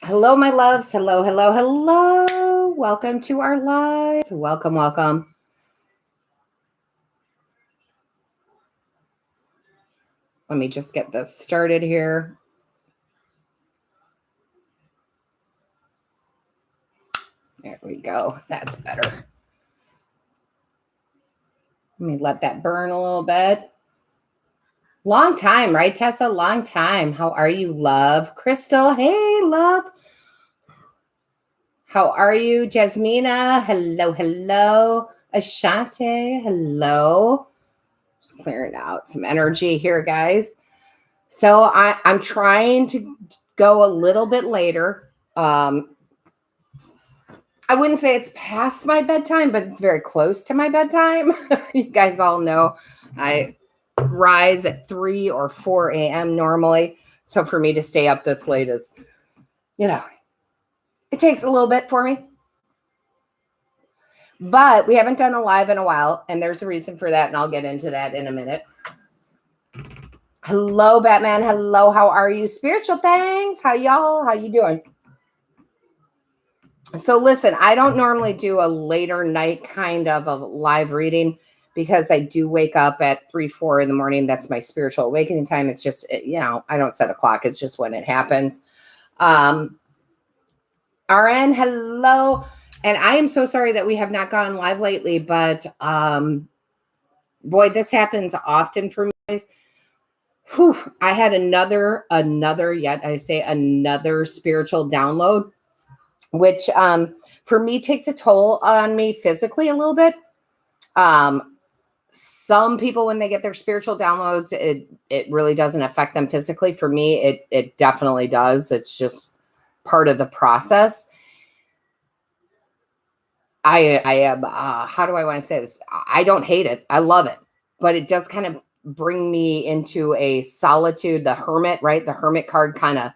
Hello, my loves. Hello, hello, hello. Welcome to our live. Welcome, welcome. Let me just get this started here. There we go. That's better. Let me let that burn a little bit. Long time, right, Tessa? Long time. How are you, love? Crystal, hey, love. How are you, Jasmina? Hello, hello. Ashante, hello. Just clearing out some energy here, guys. So I'm trying to go a little bit later. I wouldn't say it's past my bedtime, but it's very close to my bedtime. You guys all know I rise at 3 or 4 a.m. normally. So for me to stay up this late is, it takes a little bit for me. But we haven't done a live in a while, and there's a reason for that, and I'll get into that in a minute. Hello, Batman. Hello, how are you? Spiritual things. How you doing? So listen, I don't normally do a later night kind of a live reading because I do wake up at 3, 4 in the morning. That's my spiritual awakening time. It's just, I don't set a clock. It's just when it happens. RN, hello. And I am so sorry that we have not gone live lately, but boy, this happens often for me, guys. Whew, I had another spiritual download, which for me takes a toll on me physically a little bit. Some people, when they get their spiritual downloads, it really doesn't affect them physically. For me, it definitely does. It's just part of the process. I am, how do I want to say this? I don't hate it. I love it, but it does kind of bring me into a solitude, the hermit, right? The hermit card kind of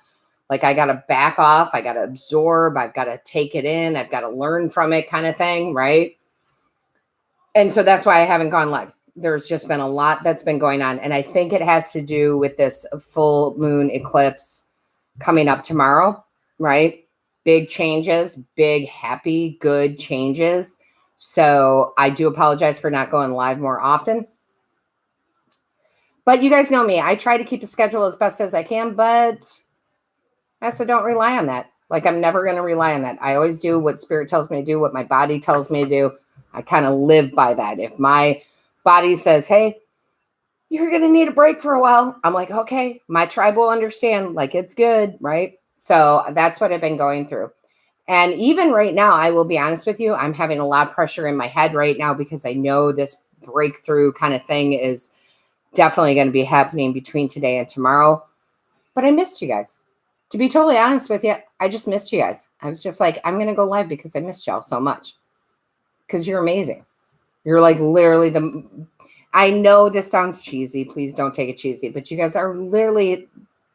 like, I got to back off. I got to absorb. I've got to take it in. I've got to learn from it kind of thing. Right. And so that's why I haven't gone live. There's just been a lot that's been going on. And I think it has to do with this full moon eclipse coming up tomorrow, right? Big changes, big, happy, good changes. So I do apologize for not going live more often. But you guys know me. I try to keep a schedule as best as I can, but I also don't rely on that. Like, I'm never going to rely on that. I always do what spirit tells me to do, what my body tells me to do. I kind of live by that. If my body says, hey, you're going to need a break for a while, I'm like, okay, my tribe will understand. Like, it's good, right? So that's what I've been going through. And even right now, I will be honest with you, I'm having a lot of pressure in my head right now because I know this breakthrough kind of thing is definitely going to be happening between today and tomorrow. But I missed you guys. To be totally honest with you, I just missed you guys. I was just like, I'm going to go live because I missed y'all so much. Because you're amazing. You're like literally I know this sounds cheesy. Please don't take it cheesy. But you guys are literally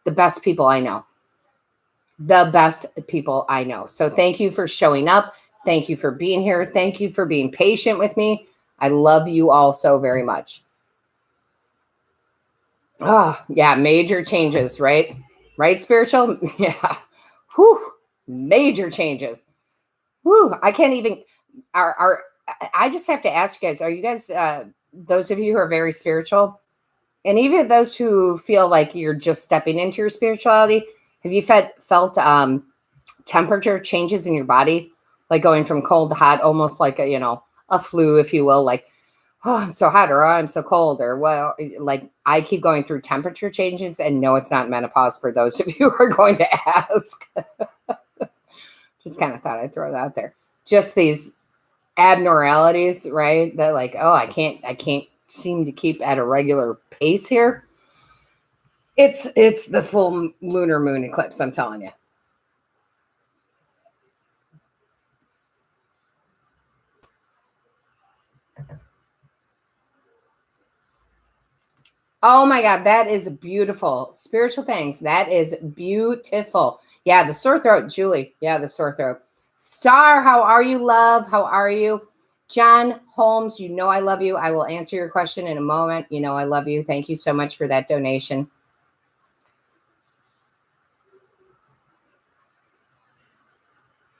the best people I know. The best people I know. So thank you for showing up. Thank you for being here. Thank you for being patient with me. I love you all so very much. Oh, yeah. Major changes, right? Right, spiritual? Yeah. Whew. Major changes. Whew. I can't even, I just have to ask you guys, are you guys, those of you who are very spiritual, and even those who feel like you're just stepping into your spirituality, have you felt temperature changes in your body? Like going from cold to hot, almost like a flu, if you will, like, oh, I'm so hot, or oh, I'm so cold, or well, like I keep going through temperature changes, and no, it's not menopause for those of you who are going to ask. Just kind of thought I'd throw that out there. Just these abnormalities, right? That like, oh, I can't seem to keep at a regular pace here. It's the full lunar moon eclipse, I'm telling you. Oh my God, that is beautiful. Spiritual things. That is beautiful. Yeah, the sore throat, Julie. Yeah, the sore throat. Star, how are you, love? How are you? John Holmes, you know I love you. I will answer your question in a moment. You know I love you. Thank you so much for that donation.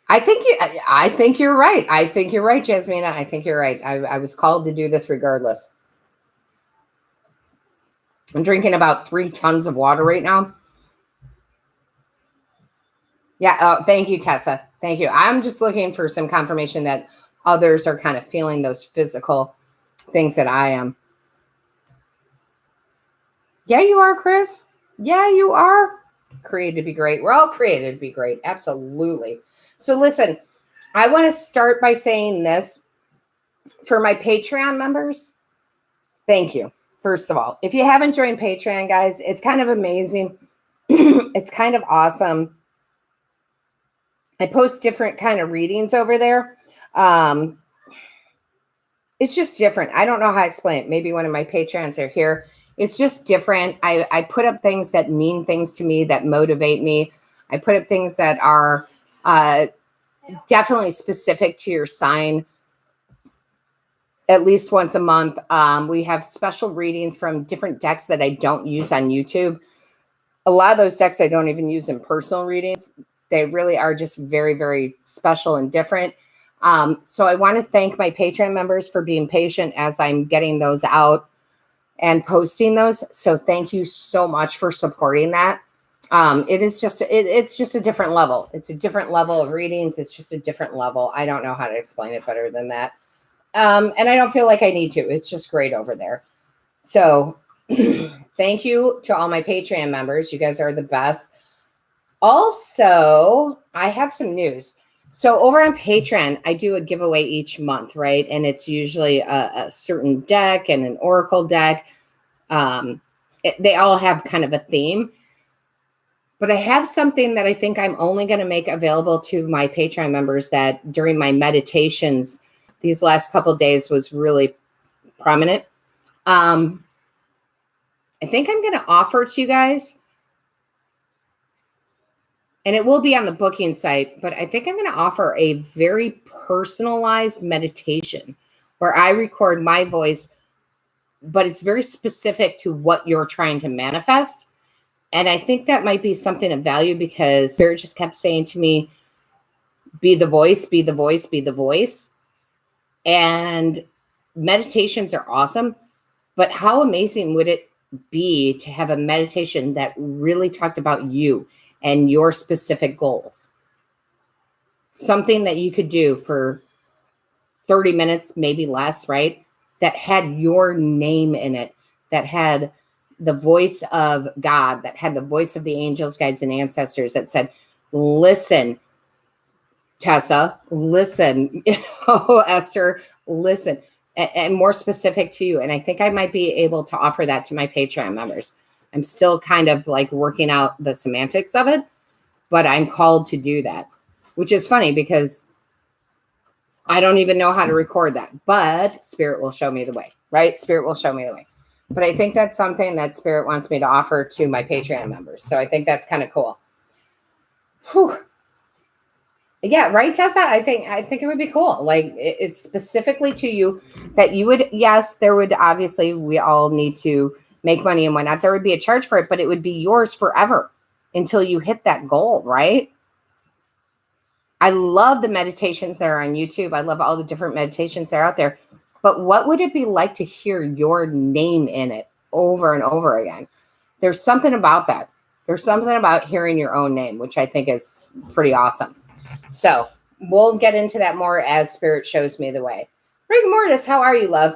I think you're right. I think you're right, Jasmina. I think you're right. I was called to do this regardless. I'm drinking about 3 tons of water right now. Yeah. Thank you, Tessa. Thank you. I'm just looking for some confirmation that others are kind of feeling those physical things that I am. Yeah, you are, Chris. Yeah, you are. Created to be great. We're all created to be great. Absolutely. So listen, I want to start by saying this for my Patreon members. Thank you. First of all, if you haven't joined Patreon, guys, it's kind of amazing. It's kind of awesome. I post different kind of readings over there. It's just different. I don't know how to explain it. Maybe one of my Patreons are here. It's just different. I put up things that mean things to me, that motivate me. I put up things that are definitely specific to your sign at least once a month. We have special readings from different decks that I don't use on YouTube. A lot of those decks I don't even use in personal readings. They really are just very, very special and different. So I want to thank my Patreon members for being patient as I'm getting those out and posting those. So thank you so much for supporting that. It's just a different level. It's a different level of readings. It's just a different level. I don't know how to explain it better than that. And I don't feel like I need to. It's just great over there. So thank you to all my Patreon members. You guys are the best. Also, I have some news. So over on Patreon, I do a giveaway each month, right? And it's usually a certain deck and an oracle deck. They all have kind of a theme. But I have something that I think I'm only going to make available to my Patreon members that during my meditations these last couple of days was really prominent. I think I'm going to offer to you guys, and it will be on the booking site, but I think I'm going to offer a very personalized meditation where I record my voice, but it's very specific to what you're trying to manifest. And I think that might be something of value because Spirit just kept saying to me, be the voice, be the voice, be the voice. And meditations are awesome, but how amazing would it be to have a meditation that really talked about you and your specific goals? Something that you could do for 30 minutes, maybe less, right? That had your name in it, that had the voice of God, that had the voice of the angels, guides, and ancestors that said, listen, Tessa, listen, Esther, listen, and more specific to you. And I think I might be able to offer that to my Patreon members. I'm still kind of like working out the semantics of it, but I'm called to do that, which is funny because I don't even know how to record that, but Spirit will show me the way, right? Spirit will show me the way. But I think that's something that Spirit wants me to offer to my Patreon members. So I think that's kind of cool. Whew. Yeah, right, Tessa? I think it would be cool. Like it's specifically to you that you would, yes, there would obviously, we all need to make money and whatnot. There would be a charge for it, but it would be yours forever until you hit that goal, right? I love the meditations that are on YouTube. I love all the different meditations that are out there. But what would it be like to hear your name in it over and over again? There's something about that. There's something about hearing your own name, which I think is pretty awesome. So we'll get into that more as Spirit shows me the way. Rig Mortis, how are you, love?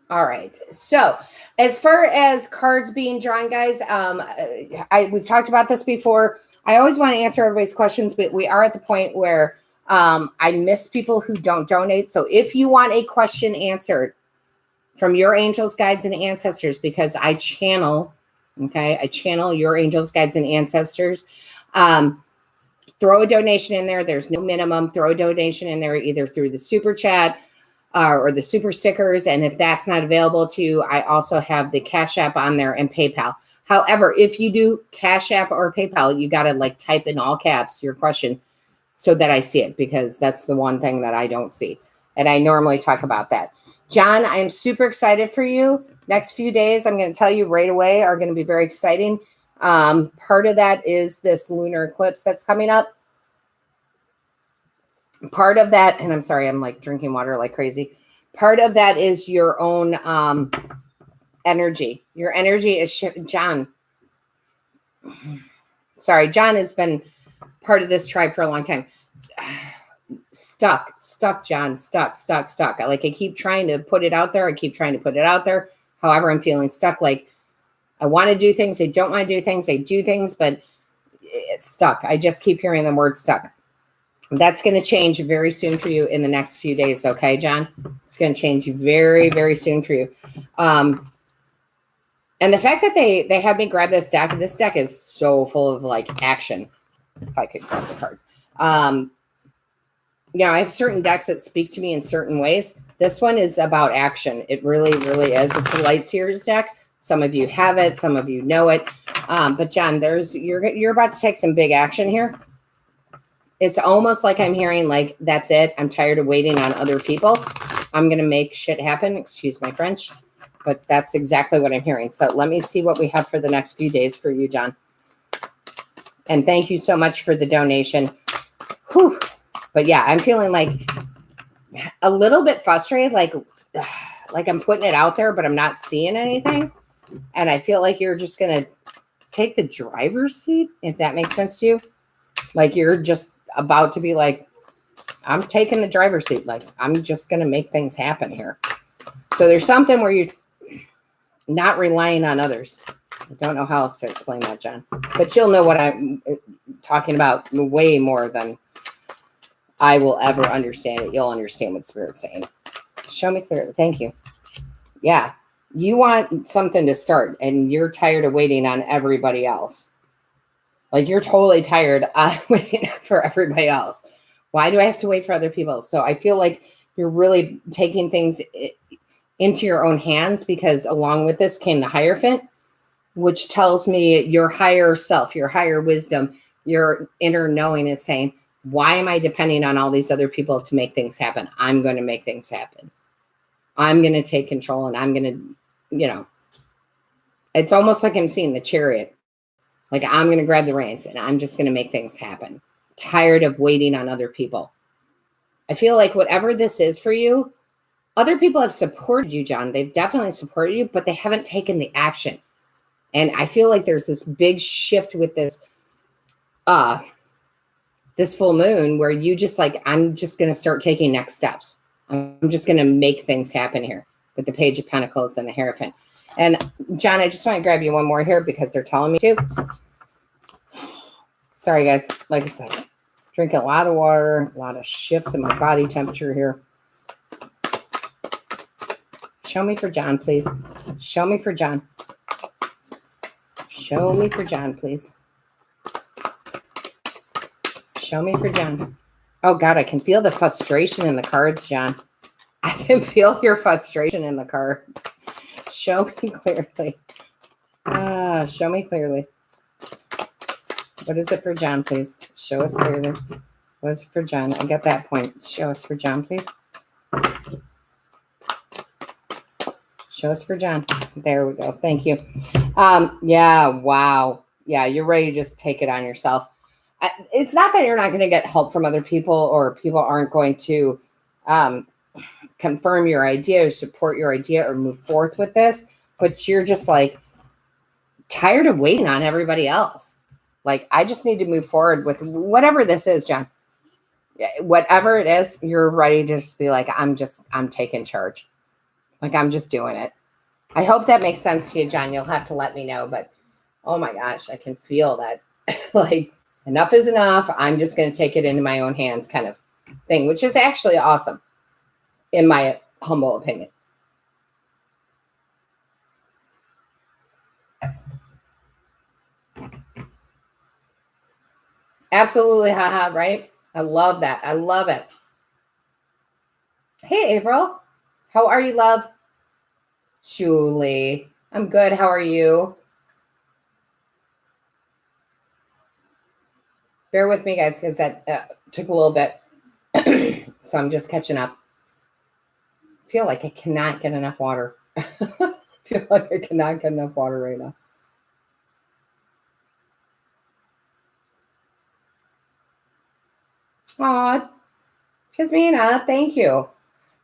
All right. So as far as cards being drawn, guys, we've talked about this before. I always want to answer everybody's questions, but we are at the point where I miss people who don't donate. So if you want a question answered from your angels, guides, and ancestors, because I channel your angels, guides, and ancestors. Throw a donation in there. There's no minimum. Throw a donation in there either through the super chat or the super stickers. And if that's not available to you, I also have the Cash App on there and PayPal. However, if you do Cash App or PayPal, you got to like type in all caps your question. so that I see it, because that's the one thing that I don't see. And I normally talk about that. John, I am super excited for you. Next few days, I'm going to tell you right away, are going to be very exciting. Part of that is this lunar eclipse that's coming up. Part of that, and I'm sorry, I'm like drinking water like crazy. Part of that is your own energy. Your energy is John. Sorry, John has been part of this tribe for a long time. Stuck, John, stuck. Like I keep trying to put it out there. However, I'm feeling stuck. Like I want to do things. I don't want to do things. I do things, but it's stuck. I just keep hearing the word stuck. That's going to change very soon for you in the next few days. Okay, John, it's going to change very, very soon for you. And the fact that they had me grab this deck is so full of like action. If I could grab the cards. I have certain decks that speak to me in certain ways. This one is about action. It really, really is. It's a Light Seers deck. Some of you have it. Some of you know it. But John, you're about to take some big action here. It's almost like I'm hearing like, that's it. I'm tired of waiting on other people. I'm going to make shit happen. Excuse my French. But that's exactly what I'm hearing. So let me see what we have for the next few days for you, John. And thank you so much for the donation. Whew. But yeah, I'm feeling like a little bit frustrated. Like I'm putting it out there, but I'm not seeing anything. And I feel like you're just going to take the driver's seat, if that makes sense to you. Like you're just about to be like, I'm taking the driver's seat. Like I'm just going to make things happen here. So there's something where you're not relying on others. I don't know how else to explain that, John. But you'll know what I'm talking about way more than I will ever understand it. You'll understand what Spirit's saying. Show me clearly. Thank you. Yeah. You want something to start, and you're tired of waiting on everybody else. Like you're totally tired of waiting for everybody else. Why do I have to wait for other people? So I feel like you're really taking things into your own hands, because along with this came the Hierophant, which tells me your higher self, your higher wisdom, your inner knowing is saying, why am I depending on all these other people to make things happen? I'm going to make things happen. I'm going to take control, and I'm going to, it's almost like I'm seeing the Chariot. Like I'm going to grab the reins and I'm just going to make things happen. Tired of waiting on other people. I feel like whatever this is for you, other people have supported you, John. They've definitely supported you, but they haven't taken the action. And I feel like there's this big shift with this full moon where you just like, I'm just going to start taking next steps. I'm just going to make things happen here with the Page of Pentacles and the Hierophant. And John, I just want to grab you one more here because they're telling me to. Sorry, guys. Like I said, drinking a lot of water, a lot of shifts in my body temperature here. Show me for John, please. Show me for John. Show me for John, please. Show me for John. Oh, God, I can feel the frustration in the cards, John. I can feel your frustration in the cards. Show me clearly. Show me clearly. What is it for John, please? Show us clearly. What is it for John? I got that point. Show us for John, please. Show us for John. There we go. Thank you. Yeah, wow. Yeah, you're ready to just take it on yourself. It's not that you're not going to get help from other people, or people aren't going to confirm your idea or support your idea or move forth with this, but you're just like tired of waiting on everybody else. Like, I just need to move forward with whatever this is, John. Whatever it is, you're ready to just be like, I'm taking charge. Like, I'm just doing it. I hope that makes sense to you, John. You'll have to let me know, but oh my gosh, I can feel that. Like, enough is enough. I'm just going to take it into my own hands kind of thing, which is actually awesome, in my humble opinion. Absolutely, haha, right? I love that. I love it. Hey, April. How are you, love? Julie. I'm good. How are you? Bear with me, guys, because that Took a little bit. So I'm just catching up. Feel like I cannot get enough water. Feel like I cannot get enough water right now. Aw, Jasmina, thank you.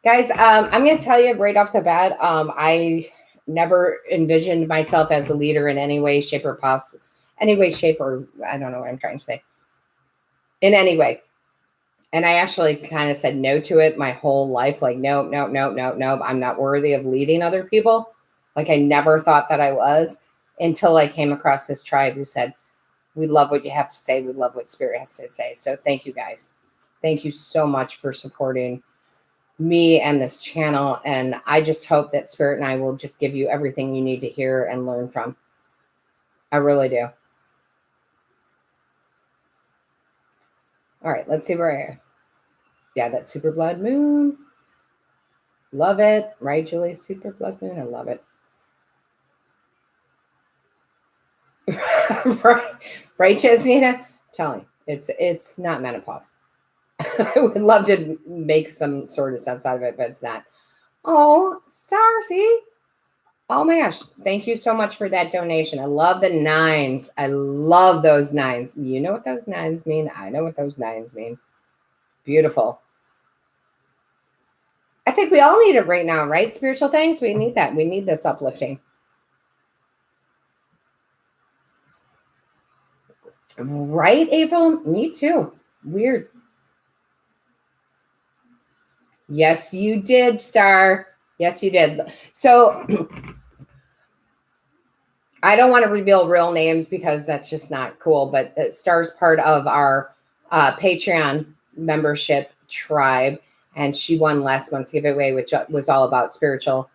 Guys, I'm going to tell you right off the bat, I never envisioned myself as a leader in any way, shape, or I don't know what I'm trying to say. In any way. And I actually kind of said no to it my whole life. Like, no. I'm not worthy of leading other people. Like, I never thought that I was until I came across this tribe who said, we love what you have to say. We love what Spirit has to say. So thank you guys. Thank you so much for supporting me and this channel. And I just hope that Spirit and I will just give you everything you need to hear and learn from. I really do. All right, let's see where I am. Yeah, that super blood moon. Love it. Right, Julie? Super blood moon. I love it. right, Jasmina? Tell me, it's not menopause. I would love to make some sort of sense out of it, but it's not. Oh, Starcy. Oh my gosh. Thank you so much for that donation. I love the 9s. I love those 9s. You know what those 9s mean? I know what those 9s mean. Beautiful. I think we all need it right now, right? Spiritual things. We need that. We need this uplifting. Right, April? Me too. Weird. Yes, you did, Star. Yes, you did. So I don't want to reveal real names because that's just not cool, but Star's part of our Patreon membership tribe, and she won last month's giveaway, which was all about spiritual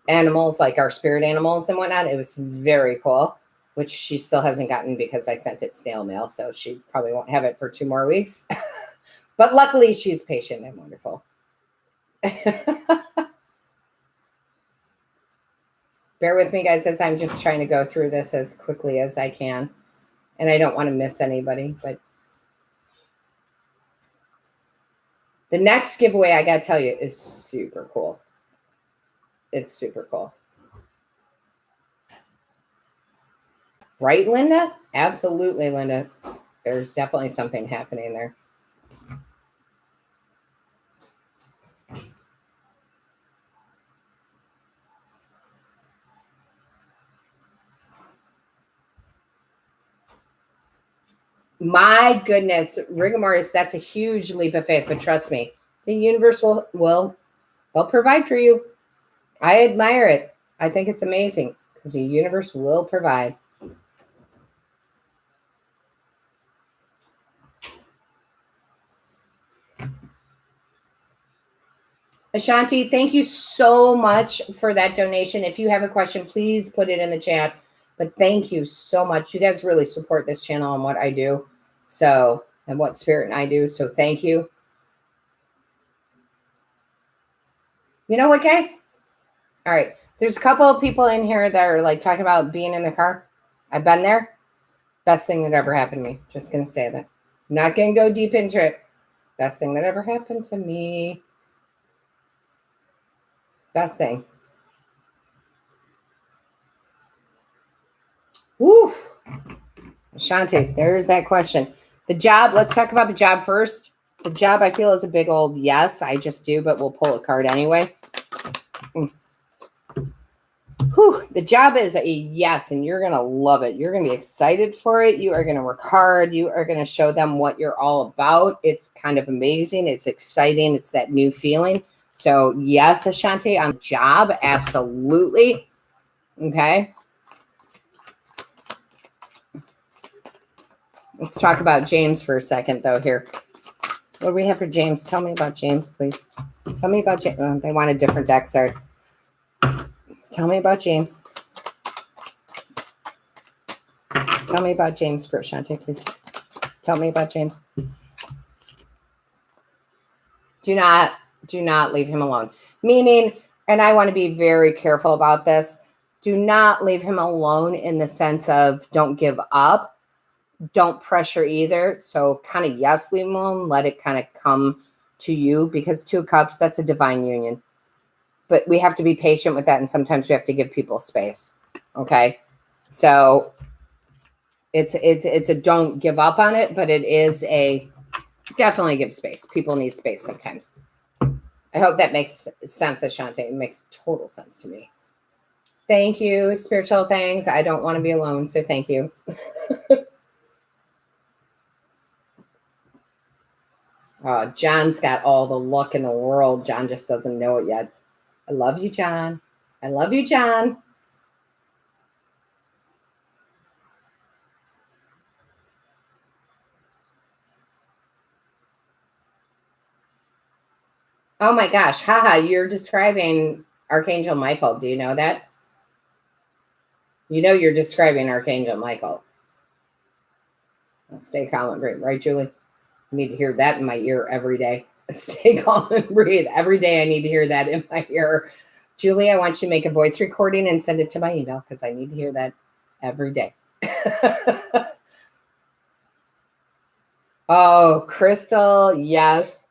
animals, like our spirit animals and whatnot. It was very cool, which she still hasn't gotten because I sent it snail mail, so she probably won't have it for 2 more weeks. But luckily, she's patient and wonderful. Bear with me, guys, as I'm just trying to go through this as quickly as I can. And I don't want to miss anybody, but the next giveaway, I got to tell you, is super cool. It's super cool. Right, Linda? Absolutely, Linda. There's definitely something happening there. My goodness, rigor mortis, that's a huge leap of faith, but trust me, the universe will provide for you. I admire it. I think it's amazing because the universe will provide. Ashanti, thank you so much for that donation. If you have a question, please put it in the chat. But thank you so much. You guys really support this channel and what I do. So, and what Spirit and I do. So thank you. You know what, guys? All right. There's a couple of people in here that are like talking about being in the car. I've been there. Best thing that ever happened to me. Just going to say that. I'm not going to go deep into it. Best thing that ever happened to me. Best thing. Woo. Shanti, there's that question. The job, let's talk about the job first. The job, I feel, is a big old yes. I just do, but we'll pull a card anyway. Whew, the job is a yes, and you're going to love it. You're going to be excited for it. You are going to work hard. You are going to show them what you're all about. It's kind of amazing. It's exciting. It's that new feeling. So yes, Ashanti, on the job, absolutely. Okay. Let's talk about James for a second, though, here. What do we have for James? Tell me about James, please. Tell me about James. Oh, they want a different deck, sorry. Tell me about James. Tell me about James for Ashanti, please. Tell me about James. Do not leave him alone. Meaning, and I want to be very careful about this, do not leave him alone in the sense of don't give up. don't pressure either. So kind of yes, leave them alone. Let it kind of come to you, because 2 of Cups, that's a divine union. But we have to be patient with that. And sometimes we have to give people space. Okay. So it's a don't give up on it, but it is a definitely give space. People need space sometimes. I hope that makes sense, Ashante. It makes total sense to me. Thank you. Spiritual things. I don't want to be alone. So thank you. John's got all the luck in the world. John just doesn't know it yet. I love you, John. I love you, John. Oh my gosh. Haha, you're describing Archangel Michael. Do you know that? You know you're describing Archangel Michael. Stay calm and breathe. Right, Julie? I need to hear that in my ear every day. Stay calm and breathe. Every day I need to hear that in my ear. Julie, I want you to make a voice recording and send it to my email, because I need to hear that every day. Oh, Crystal, yes.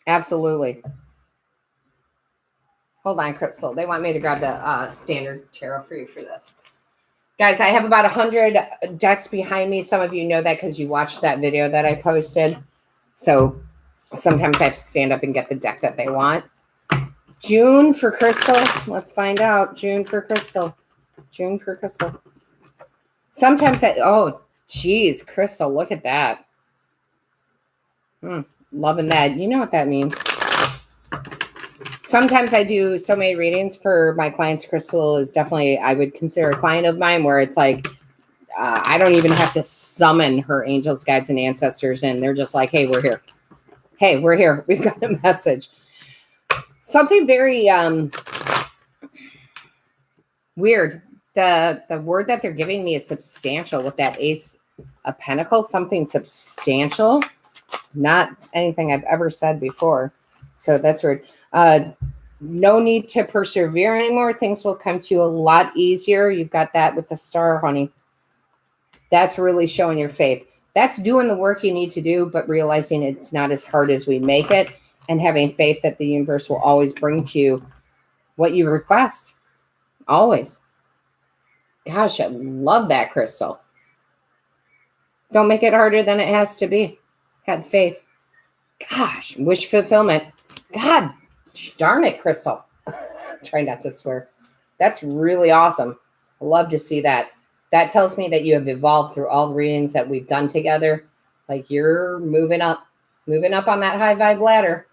Absolutely. Hold on, Crystal. They want me to grab the standard tarot for you for this. Guys, I have about 100 decks behind me. Some of you know that because you watched that video that I posted. So sometimes I have to stand up and get the deck that they want. June for Crystal. Let's find out. June for Crystal. June for Crystal. Sometimes oh, geez, Crystal, look at that. Loving that. You know what that means. Sometimes I do so many readings for my clients. Crystal is definitely, I would consider a client of mine, where it's like, I don't even have to summon her angels, guides, and ancestors. And they're just like, hey, we're here. Hey, we're here. We've got a message. Something very weird. The word that they're giving me is substantial with that Ace of Pentacles. Something substantial. Not anything I've ever said before. So that's weird. No need to persevere anymore. Things will come to you a lot easier. You've got that with the star, honey. That's really showing your faith. That's doing the work you need to do, but realizing it's not as hard as we make it, and having faith that the universe will always bring to you what you request. Always. Gosh, I love that, Crystal. Don't make it harder than it has to be. Have faith. Gosh, wish fulfillment. God darn it, Crystal. Try not to swear. That's really awesome. I love to see that. That tells me that you have evolved through all the readings that we've done together. Like you're moving up on that high vibe ladder.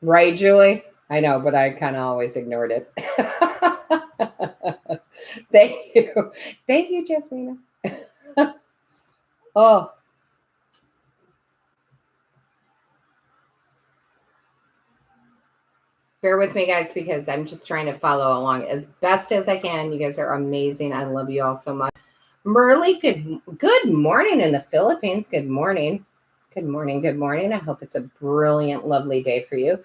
Right, Julie? I know, but I kind of always ignored it. Thank you. Thank you, Jasmina. Oh. Bear with me, guys, because I'm just trying to follow along as best as I can. You guys are amazing. I love you all so much. Merly, good morning in the Philippines. Good morning. Good morning. Good morning. I hope it's a brilliant, lovely day for you.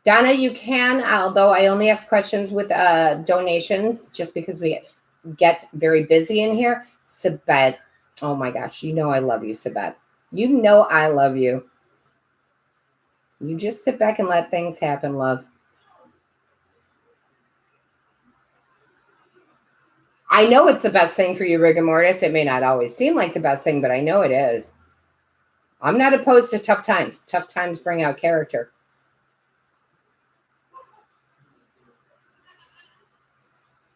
Donna, you can, although I only ask questions with donations, just because we get very busy in here. Sabet. Oh my gosh. You know I love you, Sabet. You know I love you. You just sit back and let things happen, love. I know it's the best thing for you, rigor mortis. It may not always seem like the best thing, but I know it is. I'm not opposed to tough times. Tough times bring out character.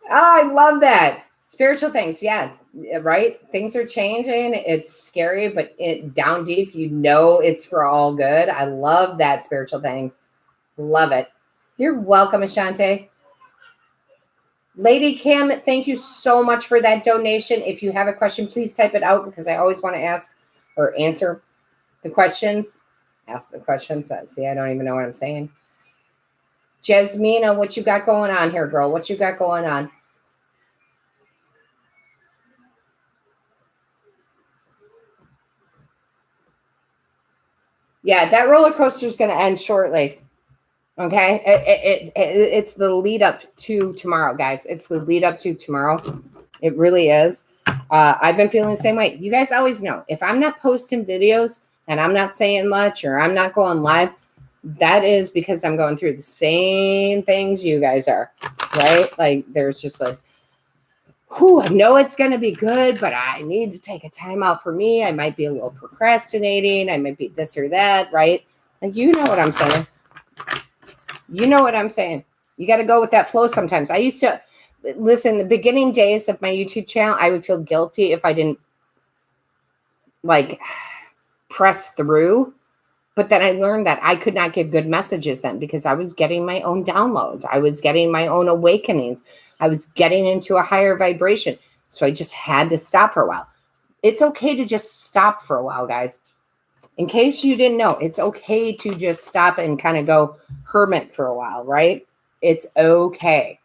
Oh, I love that. Spiritual things. Yeah, right? Things are changing. It's scary, but down deep, you know it's for all good. I love that, spiritual things. Love it. You're welcome, Ashante. Lady Kim, thank you so much for that donation. If you have a question, please type it out, because I always want to ask or answer the questions. Ask the questions. See, I don't even know what I'm saying. Jasmina, what you got going on here, girl? What you got going on? Yeah, that roller coaster is going to end shortly. Okay. It's the lead up to tomorrow, guys. It's the lead up to tomorrow. It really is. I've been feeling the same way. You guys always know if I'm not posting videos and I'm not saying much or I'm not going live, that is because I'm going through the same things you guys are, right? Like there's just like, I know it's going to be good, but I need to take a time out for me. I might be a little procrastinating. I might be this or that, right? Like, you know what I'm saying. You know what I'm saying. You got to go with that flow sometimes. I used to, listen, the beginning days of my YouTube channel, I would feel guilty if I didn't like press through. But then I learned that I could not give good messages then because I was getting my own downloads. I was getting my own awakenings. I was getting into a higher vibration. So I just had to stop for a while. It's okay to just stop for a while, guys. In case you didn't know, it's okay to just stop and kind of go hermit for a while, right? It's okay.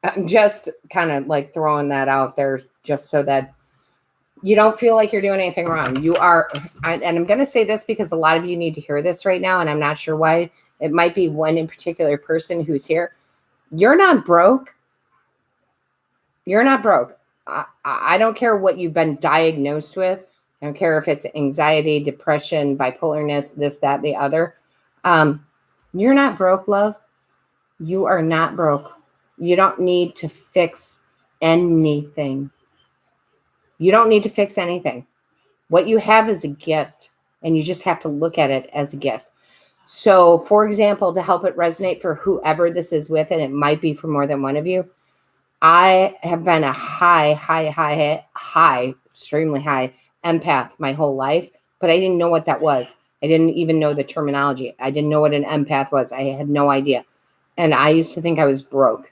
I'm just kind of like throwing that out there just so that you don't feel like you're doing anything wrong. You are, and I'm going to say this because a lot of you need to hear this right now, and I'm not sure why. It might be one in particular person who's here. You're not broke. You're not broke. I don't care what you've been diagnosed with. I don't care if it's anxiety, depression, bipolarness, this, that, the other. You're not broke, love. You are not broke. You don't need to fix anything. You don't need to fix anything. What you have is a gift, and you just have to look at it as a gift. So, for example, to help it resonate for whoever this is with, and it might be for more than one of you, I have been a high, extremely high empath my whole life, but I didn't know what that was. I didn't even know the terminology. I didn't know what an empath was. I had no idea. And I used to think I was broke.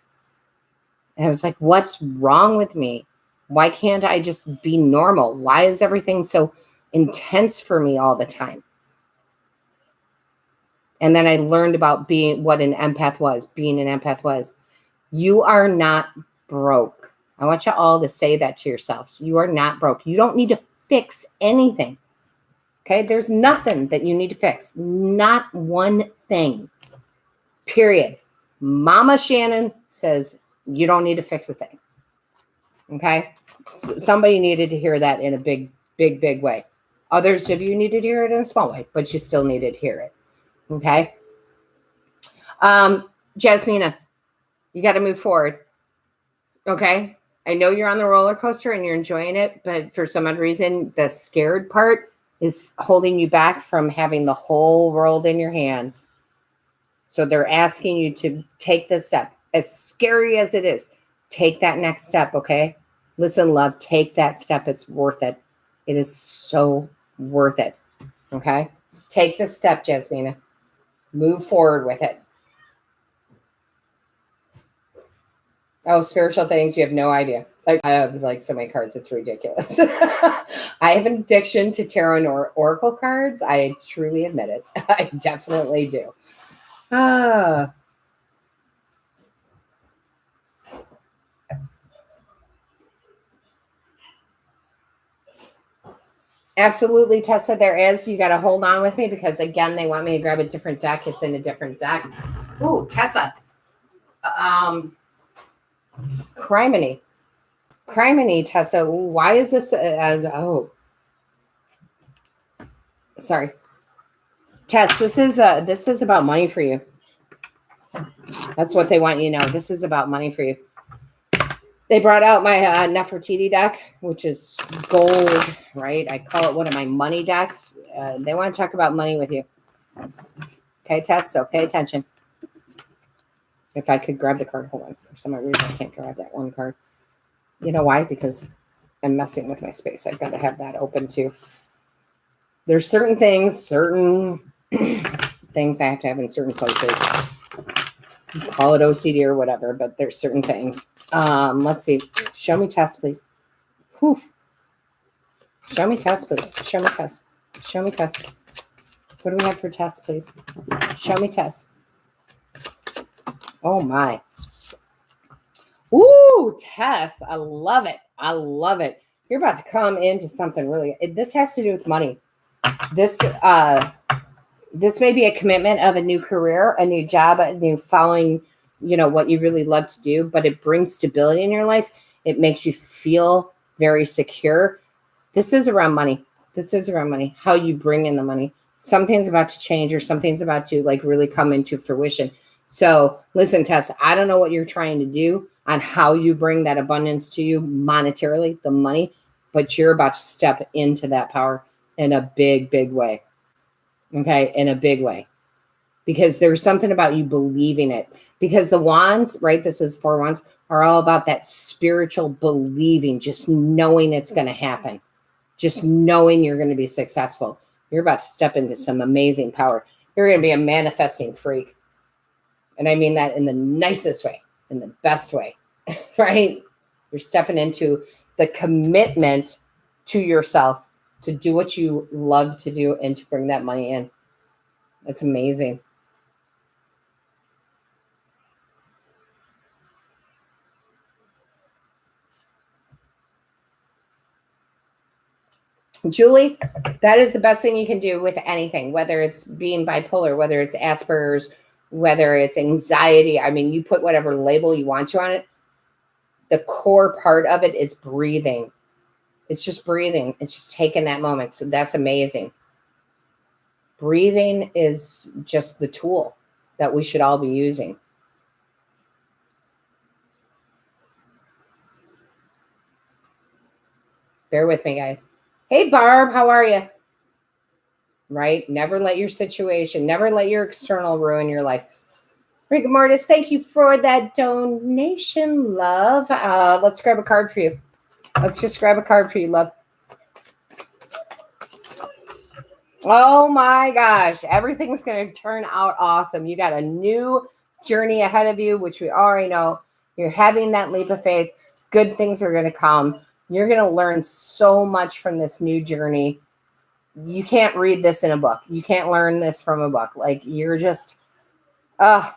And I was like, what's wrong with me? Why can't I just be normal? Why is everything so intense for me all the time? And then I learned about being what an empath was, being an empath was. You are not broke. I want you all to say that to yourselves. You are not broke. You don't need to fix anything. Okay? There's nothing that you need to fix. Not one thing. Period. Mama Shannon says you don't need to fix a thing. Okay? Somebody needed to hear that in a big way. Others of you needed to hear it in a small way, but you still needed to hear it. Okay? Jasmina, you got to move forward. Okay? I know you're on the roller coaster and you're enjoying it, but for some odd reason, the scared part is holding you back from having the whole world in your hands. So they're asking you to take this step. As scary as it is, take that next step, okay? Listen, love, take that step. It's worth it. It is so worth it, okay? Take this step, Jasmina. Move forward with it. Oh, spiritual things, you have no idea. Like, I have like so many cards, it's ridiculous. I have an addiction to tarot and oracle cards. I truly admit it. I definitely do. Absolutely, Tessa, there is. You got to hold on with me because, again, they want me to grab a different deck. It's in a different deck. Ooh, Tessa. Criminy, Tessa. Why is this? Sorry. Tess, this is about money for you. That's what they want you to know. This is about money for you. They brought out my Nefertiti deck, which is gold, right? I call it one of my money decks. They want to talk about money with you. Okay, Tess, so pay attention. If I could grab the card, hold on. For some reason, I can't grab that one card. You know why? Because I'm messing with my space. I've got to have that open too. There's certain things I have to have in certain places. You call it OCD or whatever, but there's certain things. Let's see. Show me Tess, please. Whew. Show me Tess, please. Show me Tess. Show me Tess. What do we have for Tess, please? Show me Tess. Oh, my. Ooh, Tess. I love it. I love it. You're about to come into something really. This has to do with money. This, This may be a commitment of a new career, a new job, a new following, what you really love to do, but it brings stability in your life. It makes you feel very secure. This is around money. How you bring in the money. Something's about to change, or something's about to really come into fruition. So listen, Tess, I don't know what you're trying to do on how you bring that abundance to you monetarily, the money, but you're about to step into that power in a big, big way. Okay, in a big way. Because there's something about you believing it. Because the wands, right, this is 4 wands, are all about that spiritual believing, just knowing it's going to happen. Just knowing you're going to be successful. You're about to step into some amazing power. You're going to be a manifesting freak. And I mean that in the nicest way, in the best way, right? You're stepping into the commitment to yourself to do what you love to do and to bring that money in. It's amazing. Julie, that is the best thing you can do with anything, whether it's being bipolar, whether it's Asperger's, whether it's anxiety. I mean, you put whatever label you want to on it. The core part of it is breathing. It's just breathing. It's just taking that moment. So that's amazing. Breathing is just the tool that we should all be using. Bear with me, guys. Hey, Barb, how are you? Right? Never let your situation, never let your external ruin your life. Rigor Mortis, thank you for that donation, love. Let's grab a card for you. Let's just grab a card for you, love. Oh my gosh, everything's going to turn out awesome. You got a new journey ahead of you, which we already know. You're having that leap of faith. Good things are going to come. You're going to learn so much from this new journey. You can't read this in a book. You can't learn this from a book. You're just, I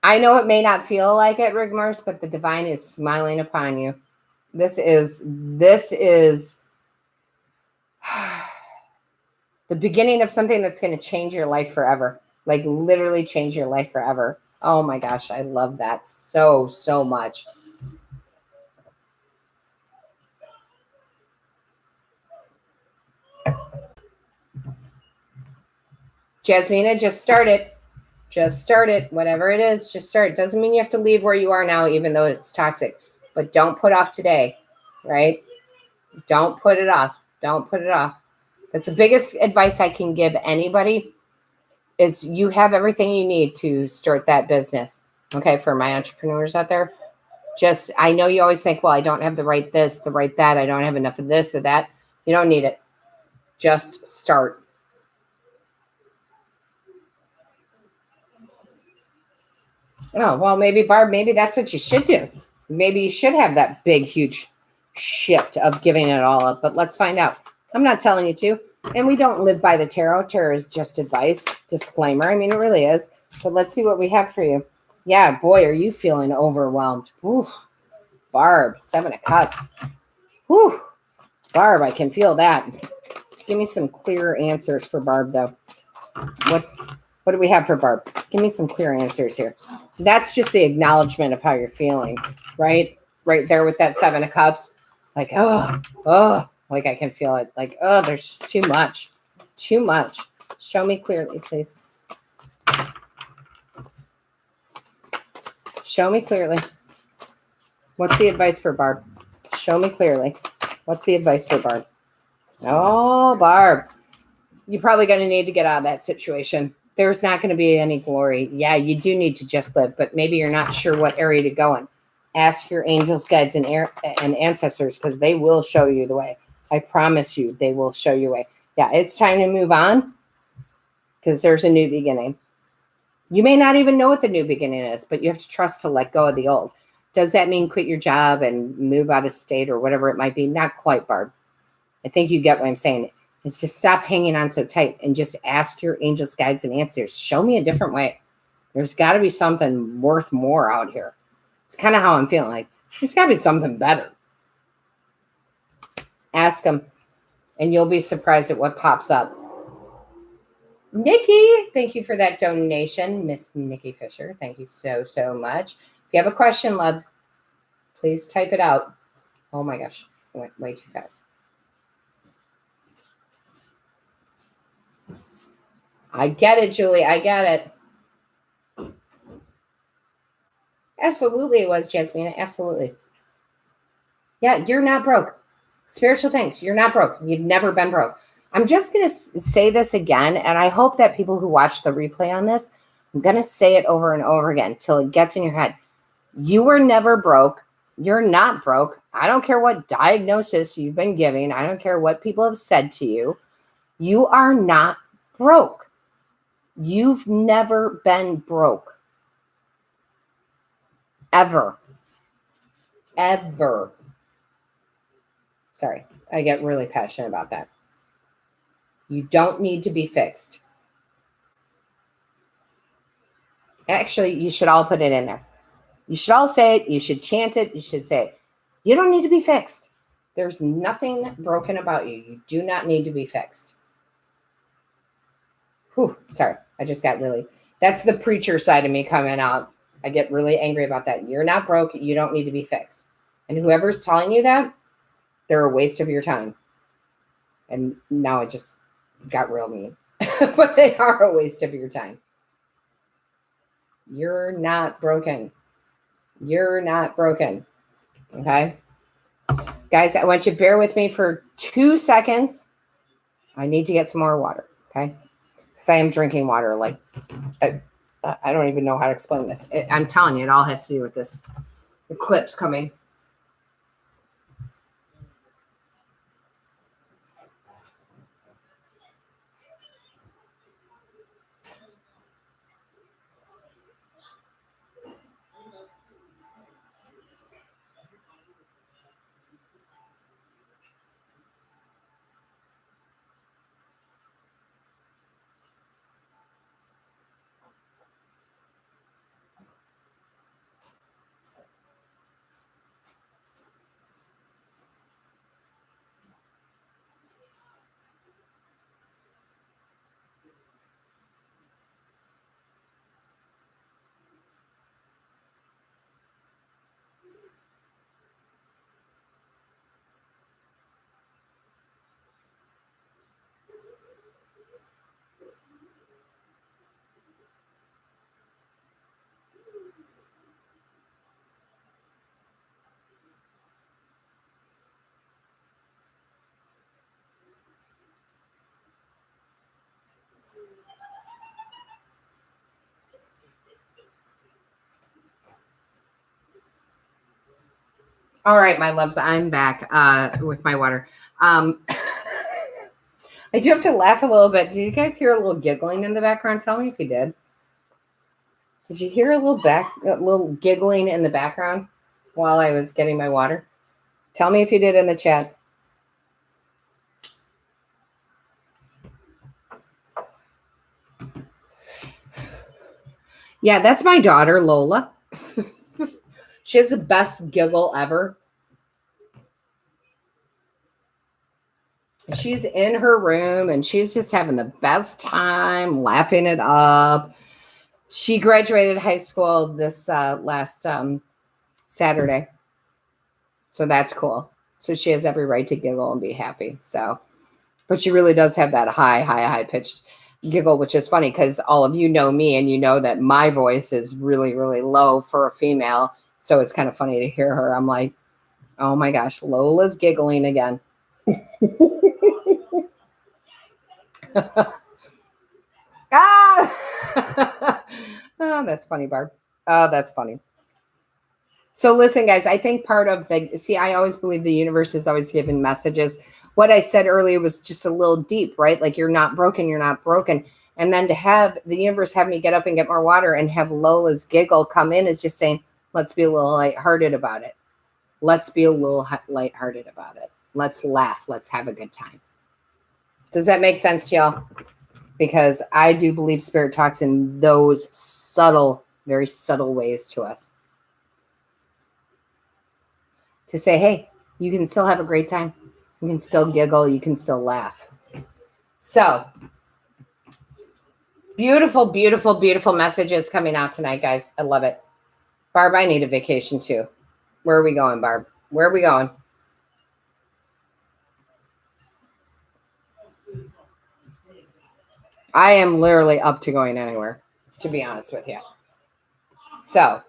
know it may not feel like it, Rigmars, but the divine is smiling upon you. This is the beginning of something that's going to change your life forever. Literally change your life forever. Oh my gosh, I love that so, so much. Jasmina, just start it. Just start it. Whatever it is, just start. It doesn't mean you have to leave where you are now, even though it's toxic. But don't put off today, right? Don't put it off. Don't put it off. That's the biggest advice I can give anybody is you have everything you need to start that business. Okay, for my entrepreneurs out there. Just, I know you always think, well, I don't have the right this, the right that. I don't have enough of this or that. You don't need it. Just start. Oh, well, maybe, Barb, maybe that's what you should do. Maybe you should have that big, huge shift of giving it all up. But let's find out. I'm not telling you to. And we don't live by the tarot. Tarot is just advice. Disclaimer. I mean, it really is. But let's see what we have for you. Yeah, boy, are you feeling overwhelmed. Ooh, Barb, 7 of Cups. Whew. Barb, I can feel that. Give me some clear answers for Barb, though. What do we have for Barb? Give me some clear answers here. That's just the acknowledgement of how you're feeling, right? Right there with that 7 of Cups. I can feel it. There's just too much. Too much. Show me clearly, please. Show me clearly. What's the advice for Barb? Show me clearly. What's the advice for Barb? Oh, Barb. You're probably going to need to get out of that situation. There's not going to be any glory. Yeah, you do need to just live, but maybe you're not sure what area to go in. Ask your angels, guides, and ancestors, because they will show you the way. I promise you, they will show you the way. Yeah, it's time to move on because there's a new beginning. You may not even know what the new beginning is, but you have to trust to let go of the old. Does that mean quit your job and move out of state or whatever it might be? Not quite, Barb. I think you get what I'm saying. It's just stop hanging on so tight and just ask your angels, guides, and answers. Show me a different way. There's got to be something worth more out here. It's kind of how I'm feeling. There's got to be something better. Ask them, and you'll be surprised at what pops up. Nikki, thank you for that donation, Miss Nikki Fisher. Thank you so, so much. If you have a question, love, please type it out. Oh my gosh, I went way too fast. I get it, Julie. I get it. Absolutely, it was, Jasmine. Absolutely. Yeah, you're not broke. Spiritual things. You're not broke. You've never been broke. I'm just going to say this again, and I hope that people who watch the replay on this, I'm going to say it over and over again till it gets in your head. You were never broke. You're not broke. I don't care what diagnosis you've been giving. I don't care what people have said to you. You are not broke. You've never been broke. Ever. Ever. Sorry, I get really passionate about that. You don't need to be fixed. Actually, you should all put it in there. You should all say it. You should chant it. You should say it. You don't need to be fixed. There's nothing broken about you. You do not need to be fixed. Whew, sorry. I just got really, that's the preacher side of me coming out. I get really angry about that. You're not broke. You don't need to be fixed. And whoever's telling you that, they're a waste of your time. And now it just got real mean. But they are a waste of your time. You're not broken. You're not broken. Okay? Guys, I want you to bear with me for 2 seconds. I need to get some more water. Okay? Because I am drinking water. Like, I don't even know how to explain this. I'm telling you, it all has to do with this eclipse coming. All right, my loves, I'm back with my water. I do have to laugh a little bit. Did you guys hear a little giggling in the background? Tell me if you did. Did you hear a little giggling in the background while I was getting my water? Tell me if you did in the chat. Yeah, that's my daughter, Lola. She has the best giggle ever. She's in her room and she's just having the best time laughing it up. She graduated high school this last Saturday. So that's cool. So she has every right to giggle and be happy. So, but she really does have that high pitched giggle, which is funny because all of you know me and you know that my voice is really, really low for a female. So it's kind of funny to hear her. I'm like, oh my gosh, Lola's giggling again. Ah! Oh, that's funny, Barb. Oh, that's funny. So listen, guys, I think part of I always believe the universe is always giving messages. What I said earlier was just a little deep, right? Like you're not broken, you're not broken. And then to have the universe have me get up and get more water and have Lola's giggle come in is just saying, let's be a little lighthearted about it. Let's be a little lighthearted about it. Let's laugh. Let's have a good time. Does that make sense to y'all? Because I do believe Spirit talks in those subtle, very subtle ways to us. To say, hey, you can still have a great time. You can still giggle. You can still laugh. So Beautiful, beautiful, beautiful messages coming out tonight, guys. I love it. Barb, I need a vacation too. Where are we going, Barb? Where are we going? I am literally up to going anywhere, to be honest with you. So,